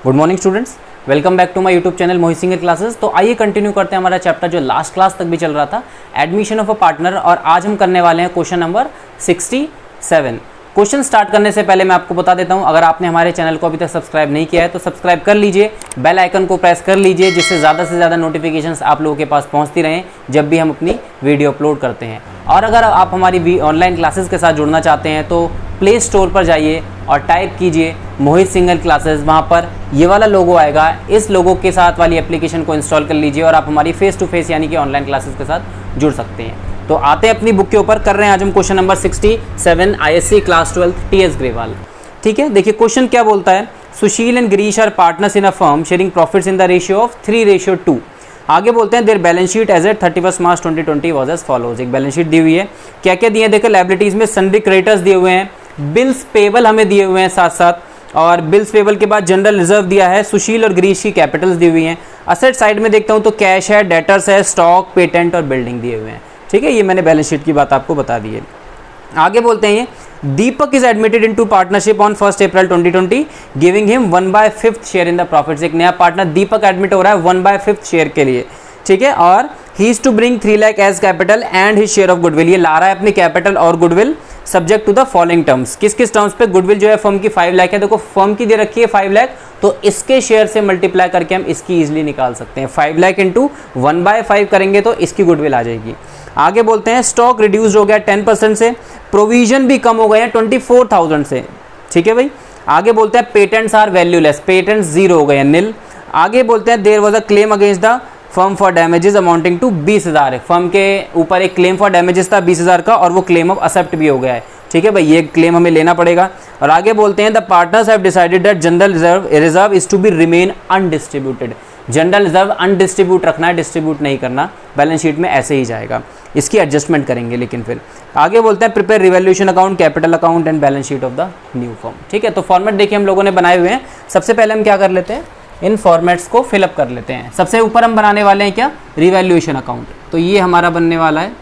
Good morning students, welcome back to my YouTube channel Mohit Singer classes. तो आइए continue करते हैं हमारा चैप्टर जो लास्ट क्लास तक भी चल रहा था, एडमिशन ऑफ अ पार्टनर। और आज हम करने वाले हैं क्वेश्चन नंबर 67। क्वेश्चन स्टार्ट करने से पहले मैं आपको बता देता हूं, अगर आपने हमारे चैनल को अभी तक सब्सक्राइब नहीं किया है तो सब्सक्राइब कर लीजिए, बेल आइकन को प्रेस कर लीजिए, जिससे ज़्यादा से ज़्यादा नोटिफिकेशंस आप लोगों के पास पहुंचती रहें जब भी हम अपनी वीडियो अपलोड करते हैं। और अगर आप हमारी ऑनलाइन क्लासेस के साथ जुड़ना चाहते हैं तो प्ले स्टोर पर जाइए और टाइप कीजिए मोहित सिंगर क्लासेस। वहाँ पर ये वाला लोगो आएगा, इस लोगो के साथ वाली एप्लीकेशन को इंस्टॉल कर लीजिए और आप हमारी फेस टू फेस यानी कि ऑनलाइन क्लासेस के साथ जुड़ सकते हैं। तो आते हैं अपनी बुक के ऊपर, कर रहे हैं आज हम question number 67 ISC class 12 TS Grewal. ठीक है, देखिए क्वेश्चन क्या बोलता है। Sushil and Girish are partners in a firm sharing profits in the ratio of 3:2। आगे बोलते हैं their balance sheet as at 31 March 2020 was as follows. एक बैलेंस शीट दी हुई है, क्या क्या दिए हैं देखो। लायबिलिटीज में सन्ड्री क्रेडिटर्स दिए हुए हैं, बिल्स पेबल हमें दिए हुए हैं साथ साथ, और बिल्स पेबल के बाद जनरल रिजर्व दिया है। सुशील और गिरीश की कैपिटल्स दी हुई हैं। असेट साइड में देखता हूं तो कैश है, डेटर्स है, स्टॉक, पेटेंट और बिल्डिंग दिए हुए हैं। ठीक है, ये मैंने बैलेंस शीट की बात आपको बता दी है। आगे बोलते हैं Deepak is admitted into partnership on 1 April 2020 giving him 1/5 share in the profits. एक नया पार्टनर दीपक एडमिट हो रहा है 1/5 शेयर के लिए। ठीक है, और he is to bring 3 lakh as capital and his share of goodwill. ये ला रहा है अपनी कैपिटल और goodwill subject to the following terms. किस किस टर्म्स पे? गुडविल जो है फर्म की 5 लाख है, देखो फर्म की दे रखी है 5 लाख, तो इसके शेयर से मल्टीप्लाई करके हम इसकी इजीली निकाल सकते हैं। 5 लाख इंटू 1/5 करेंगे तो इसकी गुडविल आ जाएगी। आगे बोलते हैं स्टॉक रिड्यूस हो गया 10% से, प्रोविजन भी कम हो गए हैं 24,000 से। ठीक है भाई। आगे बोलते हैं पेटेंट्स आर वैल्यूलेस, पेटेंट्स 0 हो गए हैं, नील। आगे बोलते हैं there was a claim against the firm for damages amounting to 20,000 है। फर्म के ऊपर एक क्लेम फॉर डैमेजेस था 20,000 का, और वो क्लेम ऑफ एक्सेप्ट भी हो गया है। ठीक है भाई, ये क्लेम हमें लेना पड़ेगा। और आगे बोलते हैं the partners have decided that general reserve is to be remain undistributed. General reserve undistribute रखना है, डिस्ट्रीब्यूट नहीं करना। बैलेंस शीट में ऐसे ही जाएगा, इसकी एडजस्टमेंट करेंगे लेकिन फिर। आगे बोलते हैं prepare revaluation account, capital account and balance sheet of the new firm. ठीक है, तो फॉर्मेट देखिए हम लोगों ने बनाए हुए हैं। सबसे पहले हम क्या कर लेते हैं, इन फॉर्मेट्स को फिलअप कर लेते हैं। सबसे ऊपर हम बनाने वाले हैं क्या, रिवैल्यूएशन अकाउंट। तो ये हमारा बनने वाला है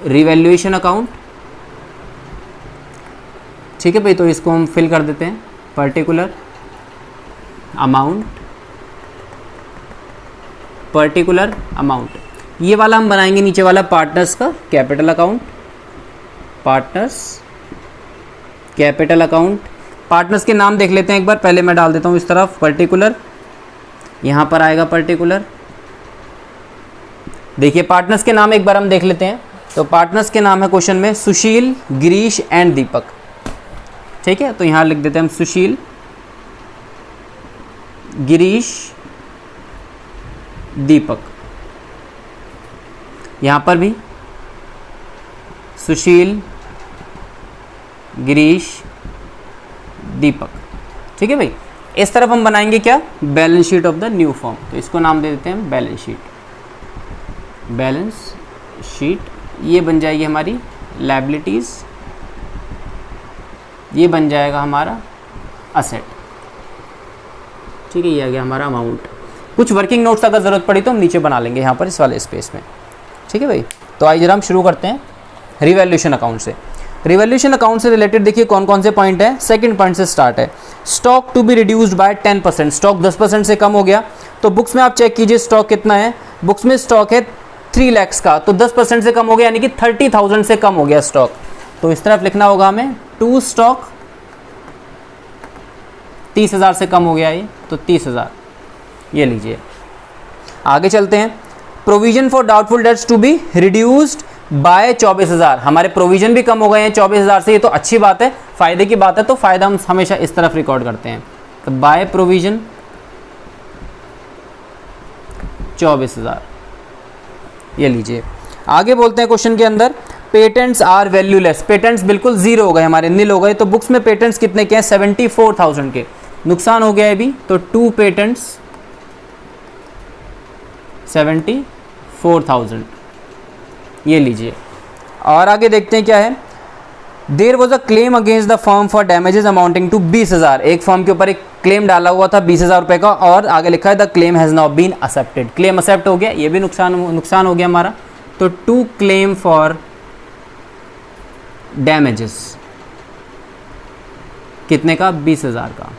रिवैल्यूएशन अकाउंट। ठीक है भाई, तो इसको हम फिल कर देते हैं। पर्टिकुलर अमाउंट, पर्टिकुलर अमाउंट, ये वाला हम बनाएंगे। नीचे वाला पार्टनर्स का capital account, partners capital account. Partners के नाम देख लेते हैं एक बार, पहले मैं डाल देता हूँ इस तरफ पर्टिकुलर, यहाँ पर आएगा पर्टिकुलर। देखिए पार्टनर्स के नाम एक बार हम देख लेते हैं। तो पार्टनर्स के नाम है क्वेश्चन में सुशील, गिरीश एंड दीपक। ठीक है, तो यहाँ लिख देते हैं हम सुशील, गिरीश, दीपक। यहाँ पर भी सुशील, गिरीश, दीपक। ठीक है भाई, इस तरफ हम बनाएंगे क्या, balance sheet of the new firm. तो इसको नाम दे देते हैं बैलेंस शीट। बैलेंस शीट ये बन जाएगी हमारी लायबिलिटीज, ये बन जाएगा हमारा असेट। ठीक है, ये आ गया हमारा अमाउंट। कुछ वर्किंग नोट्स अगर ज़रूरत पड़ी तो हम नीचे बना लेंगे यहाँ पर इस वाले स्पेस में। ठीक है भाई, तो आइए जरा हम शुरू करते हैं रिवैल्यूएशन अकाउंट से। रिवैल्यूएशन अकाउंट से रिलेटेड देखिए कौन कौन से पॉइंट है। सेकंड पॉइंट से स्टार्ट है, stock to be reduced by 10%। Stock 10% से कम हो गया। तो बुक्स में आप चेक कीजिए स्टॉक कितना है। बुक्स में स्टॉक है 3 लाख का, तो 10% से कम हो गया, यानी कि 30,000 से कम हो गया स्टॉक। तो इस तरफ लिखना होगा हमें टू स्टॉक 30,000 से कम हो गया ये, तो 30,000 ये लीजिए। आगे चलते हैं, provision for doubtful debts to be reduced by 24,000। हमारे प्रोविजन भी कम हो गए हैं 24,000 से, ये तो अच्छी बात है, फायदे की बात है। तो फायदा हम हमेशा इस तरफ रिकॉर्ड करते हैं। तो बाय प्रोविजन 24,000 ये लीजिए। आगे बोलते हैं क्वेश्चन के अंदर पेटेंट्स आर वैल्यूलेस। पेटेंट्स बिल्कुल 0 हो गए हमारे, नील हो गए। तो बुक्स में पेटेंट्स कितने के हैं, 74,000 के। नुकसान हो गया है अभी, तो 2 पेटेंट्स 74,000 ये लीजिए। और आगे देखते हैं क्या है, there was a claim against the firm for damages amounting to 20,000। एक फर्म के ऊपर एक क्लेम डाला हुआ था 20,000 रुपये का, और आगे लिखा है the claim has now been accepted. Claim accept हो गया, ये भी नुकसान हो गया हमारा। तो 2 क्लेम फॉर डैमेजेस कितने का, 20,000 का।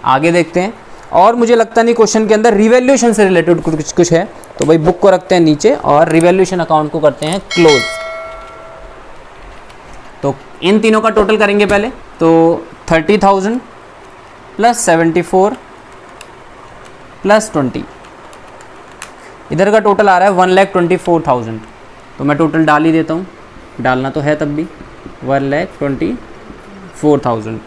आगे देखते हैं। और मुझे लगता नहीं क्वेश्चन के अंदर रिवैल्यूएशन से रिलेटेड कुछ है, तो भाई बुक को रखते हैं नीचे और रिवैल्यूएशन अकाउंट को करते हैं क्लोज। तो इन तीनों का टोटल करेंगे पहले, तो 30,000 प्लस 74 प्लस 20, इधर का टोटल आ रहा है 1,24,000। तो मैं टोटल डाल ही देता हूँ, डालना तो है तब भी, 1,24,000।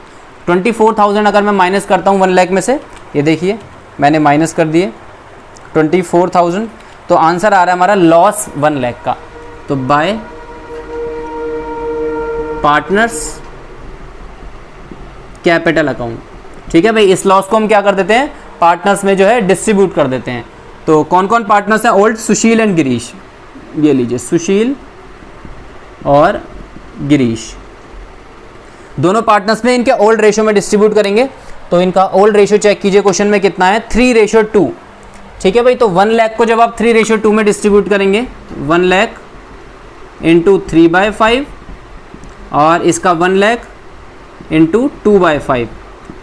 24,000 अगर मैं माइनस करता हूँ 1 लाख में से, ये देखिए मैंने माइनस कर दिए 24,000, तो आंसर आ रहा है हमारा लॉस 1 लाख का। तो बाय पार्टनर्स कैपिटल अकाउंट, ठीक है भाई। इस लॉस को हम क्या कर देते हैं, पार्टनर्स में जो है डिस्ट्रीब्यूट कर देते हैं। तो कौन कौन पार्टनर्स हैं, ओल्ड, सुशील एंड गिरीश। ये लीजिए सुशील और गिरीश दोनों पार्टनर्स में इनके ओल्ड रेशियो में डिस्ट्रीब्यूट करेंगे। तो इनका ओल्ड रेशियो चेक कीजिए, क्वेश्चन में कितना है, 3:2, ठीक है भाई। तो 1 लाख को जब आप 3:2 में डिस्ट्रीब्यूट करेंगे, 1 लाख इंटू 3/5 और इसका 1 लाख इंटू 2/5,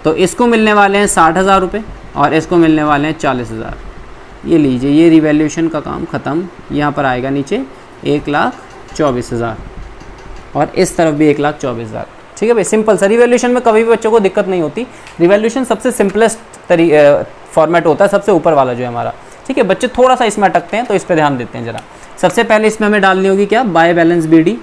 तो इसको मिलने वाले हैं 60,000 रुपये और इसको मिलने वाले हैं 40,000। ये लीजिए, ये रिवैल्यूएशन का काम ख़त्म। यहाँ पर आएगा नीचे 1,24,000 और इस तरफ भी 1,24,000, ठीक है भाई। सिंपल सा, रिवैल्यूएशन में कभी भी बच्चों को दिक्कत नहीं होती। रिवैल्यूएशन सबसे सिंपलेस्ट फॉर्मेट होता है, सबसे ऊपर वाला जो है हमारा, ठीक है। बच्चे थोड़ा सा इसमें अटकते हैं, तो इस पर ध्यान देते हैं ज़रा। सबसे पहले इसमें हमें डालनी होगी क्या, by balance BD,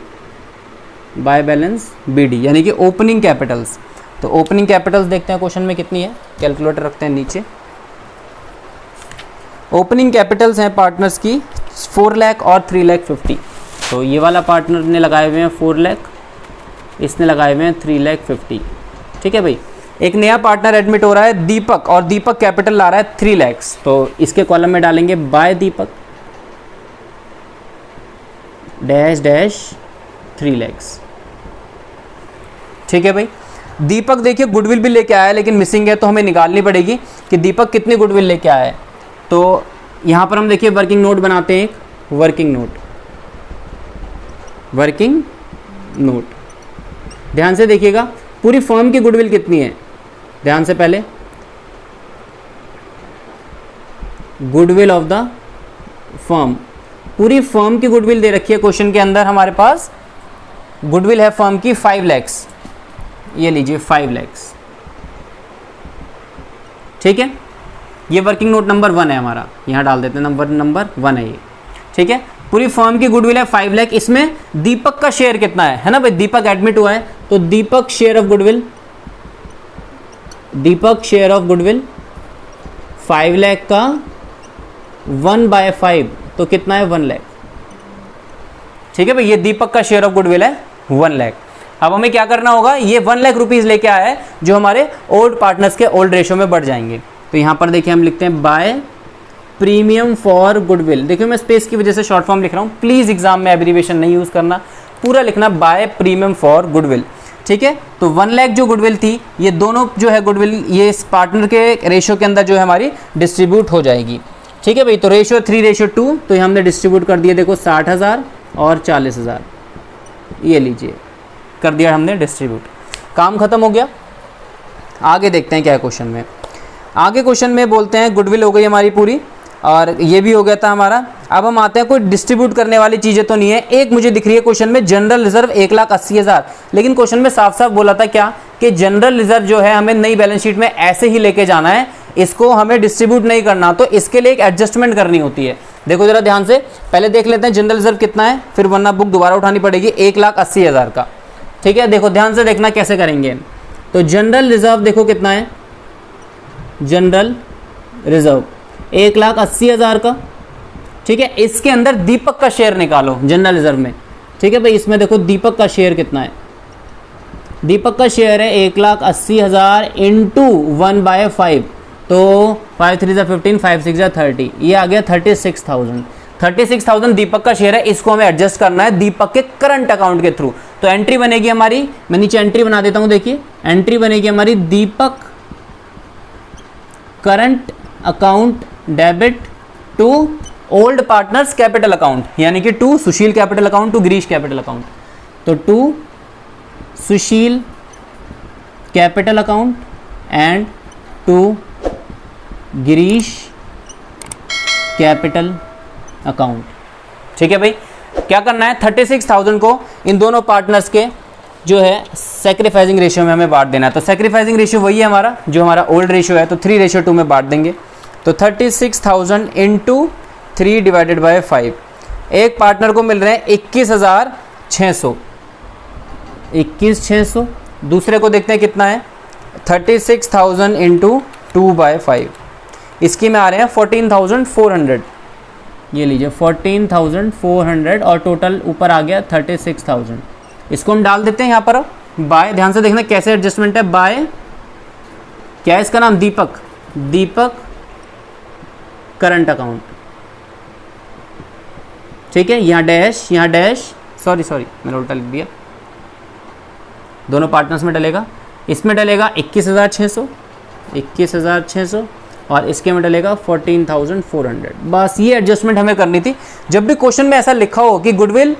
by balance BD यानी कि ओपनिंग कैपिटल्स। तो ओपनिंग कैपिटल्स देखते हैं क्वेश्चन में कितनी है, कैलकुलेटर रखते हैं नीचे। ओपनिंग कैपिटल्स हैं पार्टनर्स की 4 लाख और 3,50,000। तो ये वाला पार्टनर ने लगाए हुए हैं 4 लाख, इसने लगाए हुए हैं 3,50,000, ठीक है भाई। एक नया पार्टनर एडमिट हो रहा है दीपक, और दीपक कैपिटल ला रहा है 3 लाख। तो इसके कॉलम में डालेंगे बाय दीपक डैश डैश 3 लाख, ठीक है भाई। दीपक देखिए गुडविल भी लेके आया है, लेकिन मिसिंग है, तो हमें निकालनी पड़ेगी कि दीपक कितनी गुडविल लेके आया है। तो यहाँ पर हम देखिए वर्किंग नोट बनाते हैं, एक वर्किंग नोट, वर्किंग नोट। ध्यान से देखिएगा, पूरी फर्म की गुडविल कितनी है, ध्यान से पहले गुडविल ऑफ द फर्म, पूरी फर्म की गुडविल दे रखी है क्वेश्चन के अंदर। हमारे पास गुडविल है फर्म की 5 लाख, ये लीजिए 5 लाख, ठीक है। ये वर्किंग नोट नंबर 1 है हमारा, यहाँ डाल देते हैं नंबर 1 है ये, ठीक है। पूरी फर्म की गुडविल है 5 लाख, इसमें दीपक का शेयर कितना है ना भाई, दीपक एडमिट हुआ है, तो Deepak share of goodwill, Deepak share of goodwill 5 lakh का 1/5, तो कितना है 1 लाख, ठीक है भाई। ये दीपक का शेयर ऑफ गुडविल है 1 लाख। अब हमें क्या करना होगा, ये 1 लाख रुपीज लेके आया है जो हमारे ओल्ड पार्टनर्स के ओल्ड रेशियो में बढ़ जाएंगे। तो यहाँ पर देखिए हम लिखते हैं बाय प्रीमियम फॉर गुडविल। देखिए मैं स्पेस की वजह से शॉर्ट फॉर्म लिख रहा हूँ, प्लीज एग्जाम में एब्रीविएशन नहीं यूज करना, पूरा लिखना बाय प्रीमियम फॉर गुडविल, ठीक है। तो 1 लाख जो गुडविल थी, ये दोनों जो है गुडविल ये इस पार्टनर के रेशियो के अंदर जो है हमारी डिस्ट्रीब्यूट हो जाएगी, ठीक है भाई। तो रेशियो 3:2, तो ये हमने डिस्ट्रीब्यूट कर दिया, देखो 60,000 और 40,000, ये लीजिए कर दिया हमने डिस्ट्रीब्यूट, काम खत्म हो गया। आगे देखते हैं क्या है क्वेश्चन में। आगे क्वेश्चन में बोलते हैं गुडविल हो गई हमारी पूरी, और ये भी हो गया था हमारा। अब हम आते हैं, कोई डिस्ट्रीब्यूट करने वाली चीज़ें तो नहीं है। एक मुझे दिख रही है क्वेश्चन में जनरल रिजर्व 1,80,000, लेकिन क्वेश्चन में साफ साफ बोला था क्या कि जनरल रिजर्व जो है हमें नई बैलेंस शीट में ऐसे ही लेके जाना है, इसको हमें डिस्ट्रीब्यूट नहीं करना, तो इसके लिए एक एडजस्टमेंट करनी होती है। देखो जरा ध्यान से, पहले देख लेते हैं जनरल रिजर्व कितना है, फिर वरना बुक दोबारा उठानी पड़ेगी, 1,80,000 का, ठीक है। देखो ध्यान से देखना कैसे करेंगे। तो जनरल रिजर्व देखो कितना है, जनरल रिजर्व 1,80,000 का, ठीक है। इसके अंदर दीपक का शेयर निकालो जनरल रिजर्व में, ठीक है भाई। इसमें देखो दीपक का शेयर कितना है, दीपक का शेयर है 1,80,000 इंटू 1/5, तो 5 3 15, 5 6 30, ये आ गया 36,000। 36,000 दीपक का शेयर है, इसको हमें एडजस्ट करना है दीपक के करंट अकाउंट के थ्रू। तो एंट्री बनेगी हमारी, मैं नीचे एंट्री बना देता हूं, देखिए एंट्री बनेगी हमारी Deepak current account debit to old partners capital account, यानी कि to Sushil capital account to Girish capital account. तो to Sushil capital account and to Girish capital account. ठीक है भाई, क्या करना है, 36,000 को इन दोनों पार्टनर्स के जो है सेक्रीफाइसिंग रेशियो में हमें बांट देना है। तो सेक्रीफाइसिंग रेशियो वही है हमारा जो हमारा ओल्ड रेशियो है, तो 3:2 में बांट देंगे। तो 36,000 इंटू 3 डिवाइडेड बाय 5, एक पार्टनर को मिल रहे हैं 21,600, 21,600। दूसरे को देखते हैं कितना है, 36,000 इंटू 2/5, इसकी में आ रहे हैं 14,400। ये लीजिए 14,400 और टोटल ऊपर आ गया 36,000। इसको हम डाल देते हैं यहाँ पर बाय, ध्यान से देखना कैसे एडजस्टमेंट है, बाय क्या है इसका नाम, दीपक, दीपक करंट अकाउंट। ठीक है, यहाँ डैश, यहाँ डैश, सॉरी मैंने उल्टा लिख दिया, दोनों पार्टनर्स में डलेगा, इसमें डलेगा 21,600, 21,600 और इसके में डलेगा 14,400। बस ये एडजस्टमेंट हमें करनी थी। जब भी क्वेश्चन में ऐसा लिखा हो कि गुडविल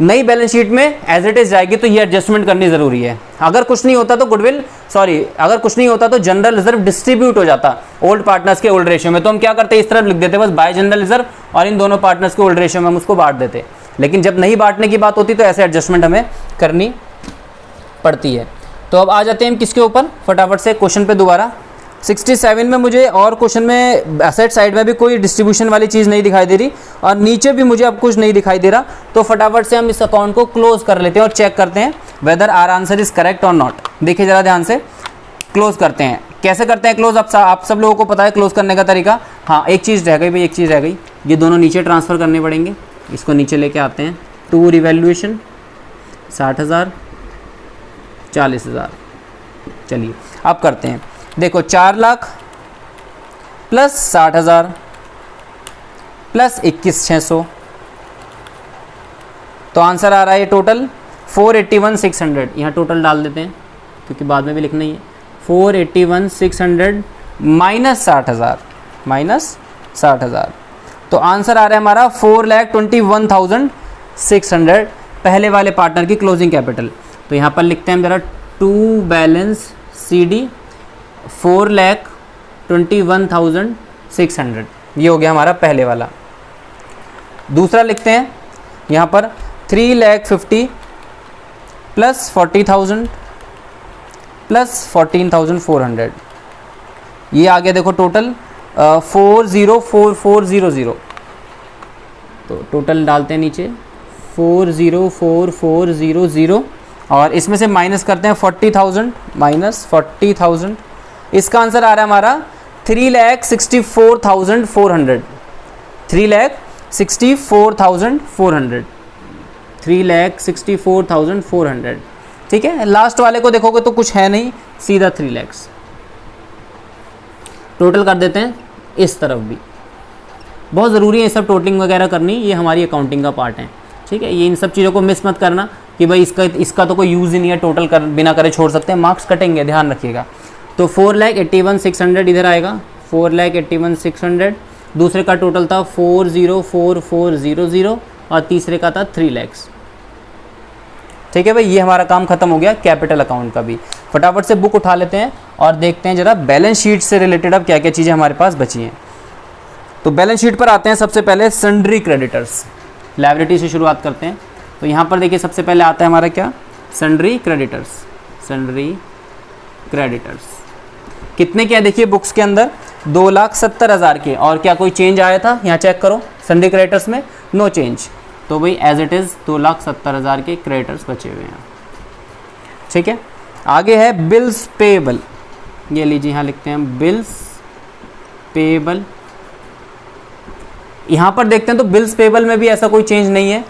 नई बैलेंस शीट में एज इट इज जाएगी तो ये एडजस्टमेंट करनी जरूरी है। अगर कुछ नहीं होता तो अगर कुछ नहीं होता तो जनरल रिजर्व डिस्ट्रीब्यूट हो जाता ओल्ड पार्टनर्स के ओल्ड रेशियो में, तो हम क्या करते इस तरफ लिख देते बस बाय जनरल रिजर्व और इन दोनों पार्टनर्स के ओल्ड रेशियो में हम उसको बांट देते। लेकिन जब नहीं बांटने की बात होती तो ऐसे एडजस्टमेंट हमें करनी पड़ती है। तो अब आ जाते हैं हम किसके ऊपर, फटाफट से क्वेश्चन पे दोबारा। 67 में मुझे और क्वेश्चन में एसेट साइड में भी कोई डिस्ट्रीब्यूशन वाली चीज़ नहीं दिखाई दे रही और नीचे भी मुझे अब कुछ नहीं दिखाई दे रहा, तो फटाफट से हम इस अकाउंट को क्लोज कर लेते हैं और चेक करते हैं whether our answer is correct और नॉट। देखिए ज़रा ध्यान से, क्लोज करते हैं। कैसे करते हैं क्लोज, आप सब लोगों को पता है क्लोज करने का तरीका। हाँ, एक चीज़ रह गई भाई, एक चीज़ रह गई, ये दोनों नीचे ट्रांसफ़र करने पड़ेंगे। इसको नीचे लेके आते हैं, टू रिवैल्यूएशन 60,000 40,000। चलिए अब करते हैं, देखो 4 लाख प्लस 60,000 प्लस 21,600, तो आंसर आ रहा है टोटल 481,600। यहाँ टोटल डाल देते हैं क्योंकि बाद में भी लिखना ही है। 481,600 माइनस 60,000, तो आंसर आ रहा है हमारा 4,21,600 पहले वाले पार्टनर की क्लोजिंग कैपिटल। तो यहाँ पर लिखते हैं जरा, टू बैलेंस CD 4,21,600, ये हो गया हमारा पहले वाला। दूसरा लिखते हैं यहाँ पर 3,50,000 प्लस 40,000 प्लस 14,400, ये आ गया देखो टोटल 404400। तो टोटल डालते हैं नीचे 404400 और इसमें से माइनस करते हैं 40,000 माइनस 40,000। इसका आंसर आ रहा है हमारा 3,64,400, 3,64,400, 3,64,400। ठीक है, लास्ट वाले को देखोगे तो कुछ है नहीं, सीधा 3 लाख। टोटल कर देते हैं इस तरफ भी, बहुत ज़रूरी है ये सब टोटलिंग वगैरह करनी, ये हमारी अकाउंटिंग का पार्ट है। ठीक है, ये इन सब चीज़ों को मिस मत करना कि भाई इसका तो कोई यूज़ ही नहीं है, टोटल कर बिना करे छोड़ सकते हैं, मार्क्स कटेंगे, ध्यान रखिएगा। तो 4,81,600 इधर आएगा, 4,81,600। दूसरे का टोटल था 4,04,400 और तीसरे का था 3 लाख। ठीक है भाई, ये हमारा काम खत्म हो गया कैपिटल अकाउंट का भी। फटाफट से बुक उठा लेते हैं और देखते हैं जरा बैलेंस शीट से रिलेटेड अब क्या क्या चीज़ें हमारे पास बची हैं। तो बैलेंस शीट पर आते हैं, सबसे पहले सन्ड्री क्रेडिटर्स, लायबिलिटी से शुरुआत करते हैं। तो यहाँ पर देखिए सबसे पहले आता है हमारा क्या, सन्ड्री क्रेडिटर्स। सन्ड्री क्रेडिटर्स कितने क्या देखिए बुक्स के अंदर 2,70,000 के, और क्या कोई चेंज आया था यहाँ चेक करो सन्ड्री क्रेडिटर्स में, नो चेंज। तो भाई एज इट इज़ 2,70,000 के क्रेडिटर्स बचे हुए हैं। ठीक है, आगे है बिल्स पेएबल, ये लीजिए यहाँ लिखते हैं बिल्स पेएबल। यहाँ पर देखते हैं तो बिल्स पेएबल में भी ऐसा कोई चेंज नहीं है,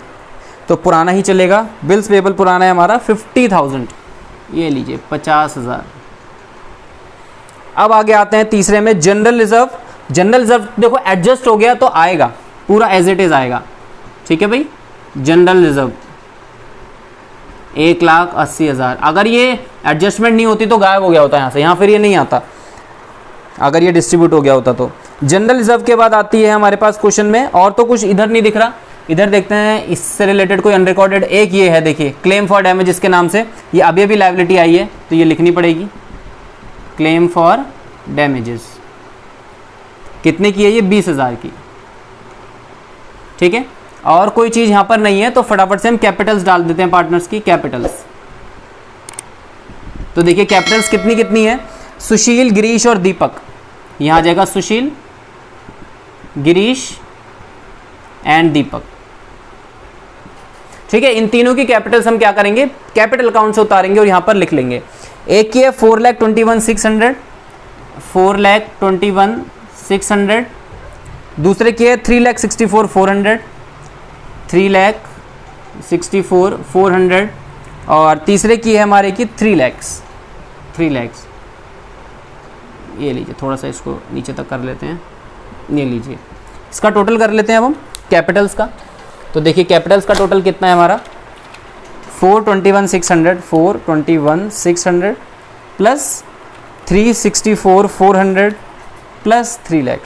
तो पुराना ही चलेगा। बिल्स पेएबल पुराना है हमारा 50,000, ये लीजिए 50,000। अब आगे आते हैं तीसरे में जनरल रिजर्व। जनरल रिजर्व देखो एडजस्ट हो गया तो आएगा, पूरा एज इट इज आएगा। ठीक है भाई, जनरल रिजर्व 1,80,000, अगर ये एडजस्टमेंट नहीं होती तो गायब हो गया होता यहाँ से, यहाँ फिर ये नहीं आता अगर ये डिस्ट्रीब्यूट हो गया होता तो। जनरल रिजर्व के बाद आती है हमारे पास क्वेश्चन में, और तो कुछ इधर नहीं दिख रहा, इधर देखते हैं इससे रिलेटेड कोई अनरिकॉर्डेड एक ये है, देखिए क्लेम फॉर डैमेज, इसके नाम से ये अभी अभी लायबिलिटी आई है तो ये लिखनी पड़ेगी, क्लेम फॉर डैमेजेस कितने की है ये? 20,000 की। ठीक है, और कोई चीज यहां पर नहीं है तो फटाफट से हम कैपिटल्स डाल देते हैं पार्टनर्स की, कैपिटल्स। तो देखिए कैपिटल्स कितनी कितनी है? सुशील, गिरीश और दीपक। यहां आ जाएगा सुशील, गिरीश एंड दीपक। ठीक है, इन तीनों की कैपिटल्स हम क्या करेंगे? कैपिटल अकाउंट से उतारेंगे और यहां पर लिख लेंगे। एक की है 4,21,600, 4,21,600। दूसरे की है 3,64,400, 3,64,400। और तीसरे की है हमारे की 3 लाख। ये लीजिए, थोड़ा सा इसको नीचे तक कर लेते हैं। ये लीजिए, इसका टोटल कर लेते हैं अब हम कैपिटल्स का। तो देखिए कैपिटल्स का टोटल कितना है हमारा? 421,600 प्लस 364,400 प्लस 3 लाख।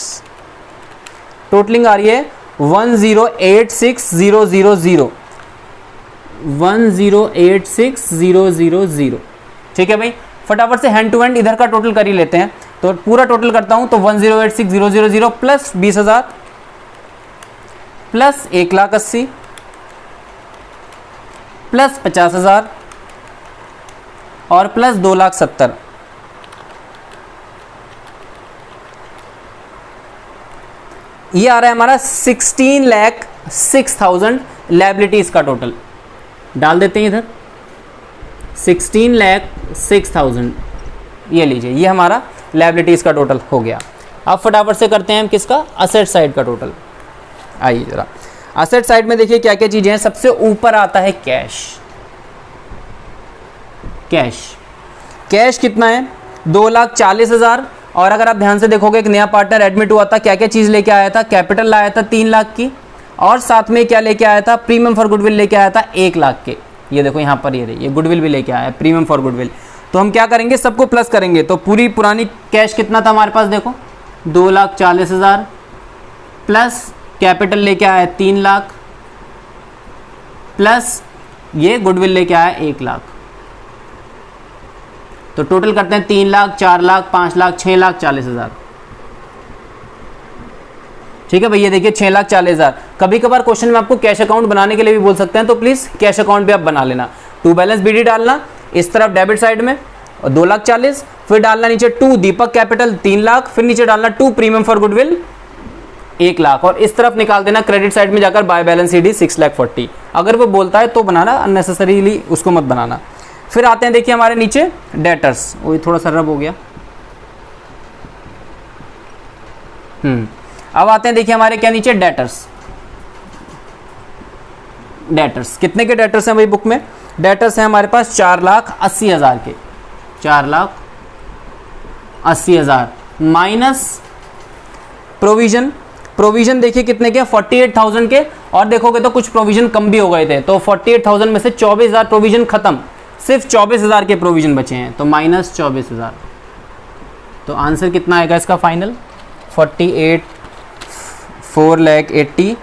टोटलिंग आ रही है 1086000, 1086000। ठीक है भाई, फटाफट से हैंड टू हैंड इधर का टोटल कर ही लेते हैं। तो पूरा टोटल करता हूं तो 1086000 प्लस 20,000 प्लस 1,80,000 प्लस 50,000 और प्लस 2,70,000। ये आ रहा है हमारा 16,06,000 लायबिलिटीज का टोटल। डाल देते हैं इधर 16,06,000। ये लीजिए, ये हमारा लायबिलिटीज का टोटल हो गया। अब फटाफट से करते हैं हम किसका? असेट साइड का टोटल। आइए जरा, असेट साइड में देखिए क्या क्या चीजें हैं। सबसे ऊपर आता है कैश। कैश कितना है? 2,40,000। और अगर आप ध्यान से देखोगे, एक नया पार्टनर एडमिट हुआ था, क्या क्या चीज लेके आया था? कैपिटल लाया था 3 लाख की, और साथ में क्या लेके आया था? प्रीमियम फॉर गुडविल लेके आया था 1 लाख के। ये देखो यहाँ पर, ये गुडविल भी लेके आया है, प्रीमियम फॉर गुडविल। तो हम क्या करेंगे? सबको प्लस करेंगे। तो पूरी पुरानी कैश कितना था हमारे पास? देखो 2,40,000 प्लस कैपिटल लेके आया 3 लाख प्लस ये गुडविल लेके आया 1 लाख। तो टोटल करते हैं 3 लाख, 4 लाख, 5 लाख, 6,40,000। ठीक है भैया, देखिए 6,40,000। कभी कभार क्वेश्चन में आपको कैश अकाउंट बनाने के लिए भी बोल सकते हैं, तो प्लीज कैश अकाउंट भी आप बना लेना। टू बैलेंस बीडी डालना इस तरफ डेबिट साइड में, और 2,40,000, फिर डालना नीचे 2 दीपक कैपिटल 3 लाख, फिर नीचे डालना 2 प्रीमियम फॉर गुडविल 1 लाख, और इस तरफ निकाल देना क्रेडिट साइड में जाकर बाय बैलेंस सीडी 6,40,000। अगर वो बोलता है तो बनाना, अननेसेसरीली उसको मत बनाना। फिर आते हैं देखिए हमारे नीचे डेटर्स। वही थोड़ा सा रब हो गया। अब आते हैं देखिए हमारे क्या नीचे डेटर्स। कितने के डेटर्स हैं भाई बुक में? डेटर्स हैं हमारे पास 4,80,000 के, 4,80,000 माइनस प्रोविजन देखिए कितने के? 48,000 के। और देखोगे तो कुछ प्रोविजन कम भी हो गए थे, तो 48,000 में से 24,000 प्रोविजन खत्म, सिर्फ 24,000 के प्रोविजन बचे हैं, तो माइनस 24,000। तो आंसर कितना आएगा इसका फाइनल? 4,80,000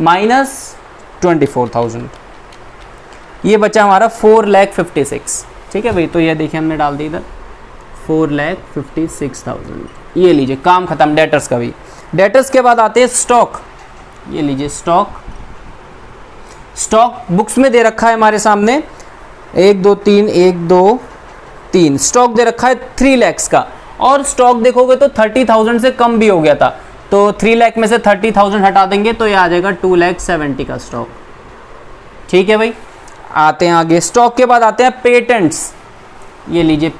माइनस 24,000, ये बचा हमारा 4,56,000। ठीक है भाई, तो ये देखिए हमने डाल दी इधर 4,56,000। ये लीजिए, काम खत्म डेटर्स का भी। डेटर्स के बाद आते हैं स्टॉक। ये लीजिए स्टॉक बुक्स में दे रखा है हमारे सामने 1 2 3 स्टॉक दे रखा है 3 लाख का, और स्टॉक देखोगे तो 30,000 से कम भी हो गया था, तो 3 लाख में से 30,000 हटा देंगे तो ये आ जाएगा 2,70,000 का स्टॉक। ठीक है भाई, आते हैं आगे। स्टॉक के बाद आते हैं पेटेंट्स। ये लीजिए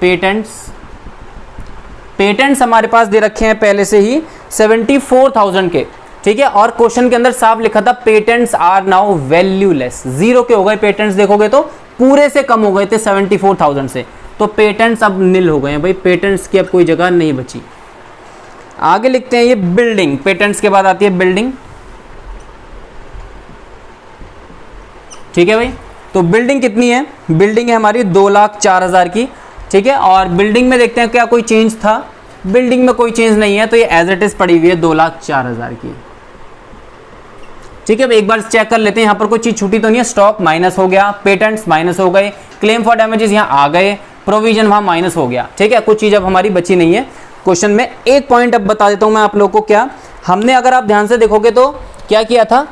पेटेंट्स हमारे पास दे रखे हैं पहले से ही 74,000 के। ठीक है, और क्वेश्चन के अंदर साफ लिखा था पेटेंट्स आर नाउ वैल्यूलेस, 0 के हो गए पेटेंट्स। देखोगे तो पूरे से कम हो गए थे 74,000 से, तो पेटेंट्स अब निल हो गए हैं भाई, पेटेंट्स की अब कोई जगह नहीं बची। आगे लिखते हैं ये बिल्डिंग। पेटेंट्स के बाद आती है बिल्डिंग। ठीक है भाई, तो बिल्डिंग कितनी है? बिल्डिंग है हमारी 2,04,000 की। ठीक है, और बिल्डिंग में देखते हैं क्या कोई चेंज था? बिल्डिंग में कोई चेंज नहीं है, तो ये एज इट इज पड़ी हुई है 2,04,000 की। ठीक है, एक बार चेक कर लेते हैं यहाँ पर कोई चीज छूटी तो नहीं है। स्टॉक माइनस हो गया, पेटेंट्स माइनस हो गए, क्लेम फॉर डैमेजेस यहाँ आ गए, प्रोविजन वहाँ माइनस हो गया। ठीक है, कुछ चीज अब हमारी बची नहीं है। क्वेश्चन में एक पॉइंट अब बता देता हूं मैं आप लोगों को। क्या हमने, अगर आप ध्यान से देखोगे तो क्या किया था,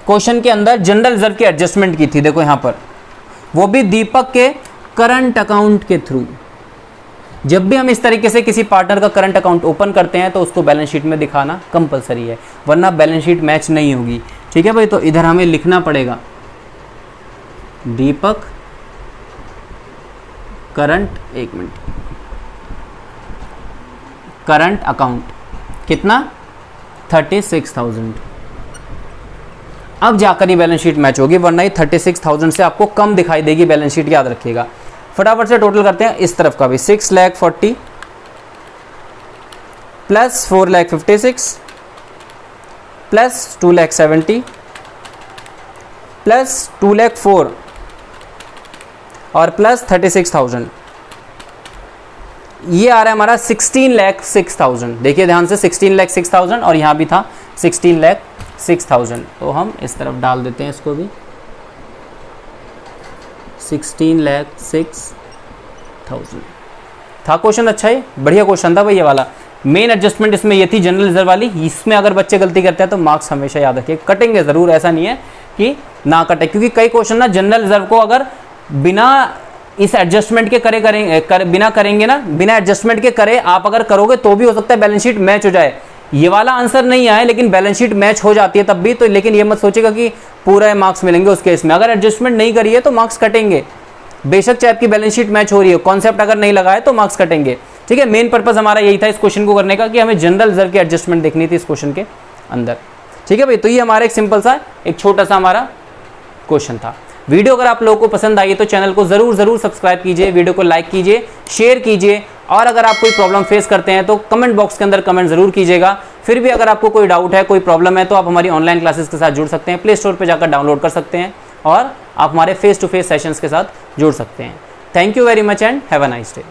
क्वेश्चन के अंदर जनरल रिजर्व की एडजस्टमेंट की थी। देखो यहां पर, वो भी दीपक के करंट अकाउंट के थ्रू। जब भी हम इस तरीके से किसी पार्टनर का करंट अकाउंट ओपन करते हैं तो उसको बैलेंस शीट में दिखाना कंपलसरी है, वरना बैलेंस शीट मैच नहीं होगी। ठीक है भाई, तो इधर हमें लिखना पड़ेगा दीपक करंट, एक मिनट, करंट अकाउंट कितना 36,000। अब जाकर ये बैलेंस शीट मैच होगी, वरना ये 36,000 से आपको कम दिखाई देगी बैलेंस शीट, याद रखिएगा। फटाफट से टोटल करते हैं इस तरफ का भी। 6,40,000 प्लस 4,56,000 प्लस 2,70,000 प्लस 2,04,000 और प्लस 36,000, ये आ रहा है हमारा 16,06,000। देखिए ध्यान से, 16,06,000 और यहां भी था 16,06,000। तो हम इस तरफ डाल देते हैं इसको भी, 16,06,000 था क्वेश्चन। अच्छा है, बढ़िया क्वेश्चन था भाई ये वाला। मेन एडजस्टमेंट इसमें ये थी जनरल रिजर्व वाली। इसमें अगर बच्चे गलती करते हैं तो मार्क्स हमेशा याद रखिए, कटेंगे जरूर, ऐसा नहीं है कि ना कटे, क्योंकि कई क्वेश्चन ना जनरल रिजर्व को अगर बिना इस एडजस्टमेंट के बिना करेंगे ना, बिना एडजस्टमेंट के करे आप अगर करोगे तो भी हो सकता है बैलेंस शीट मैच हो जाए। ये वाला आंसर नहीं आए लेकिन बैलेंस शीट मैच हो जाती है तब भी, तो लेकिन ये मत सोचेगा कि पूरा मार्क्स मिलेंगे उस केस में। अगर एडजस्टमेंट नहीं करिए तो मार्क्स कटेंगे, बेशक चाहे आपकी बैलेंस शीट मैच हो रही है, कॉन्सेप्ट अगर नहीं लगाए तो मार्क्स कटेंगे। ठीक है, मेन पर्पस हमारा यही था इस क्वेश्चन को करने का, कि हमें जनरल रिजर्व की एडजस्टमेंट देखनी थी इस क्वेश्चन के अंदर। ठीक है भाई, तो ये हमारा एक सिंपल सा, एक छोटा सा हमारा क्वेश्चन था। वीडियो अगर आप लोगों को पसंद आई तो चैनल को जरूर सब्सक्राइब कीजिए, वीडियो को लाइक कीजिए, शेयर कीजिए, और अगर आप कोई प्रॉब्लम फेस करते हैं तो कमेंट बॉक्स के अंदर कमेंट जरूर कीजिएगा। फिर भी अगर आपको कोई डाउट है, कोई प्रॉब्लम है, तो आप हमारी ऑनलाइन क्लासेस के साथ जुड़ सकते हैं, प्ले स्टोर पर जाकर डाउनलोड कर सकते हैं और आप हमारे फेस टू फेस सेशंस के साथ जुड़ सकते हैं। Thank you very much and have a nice day.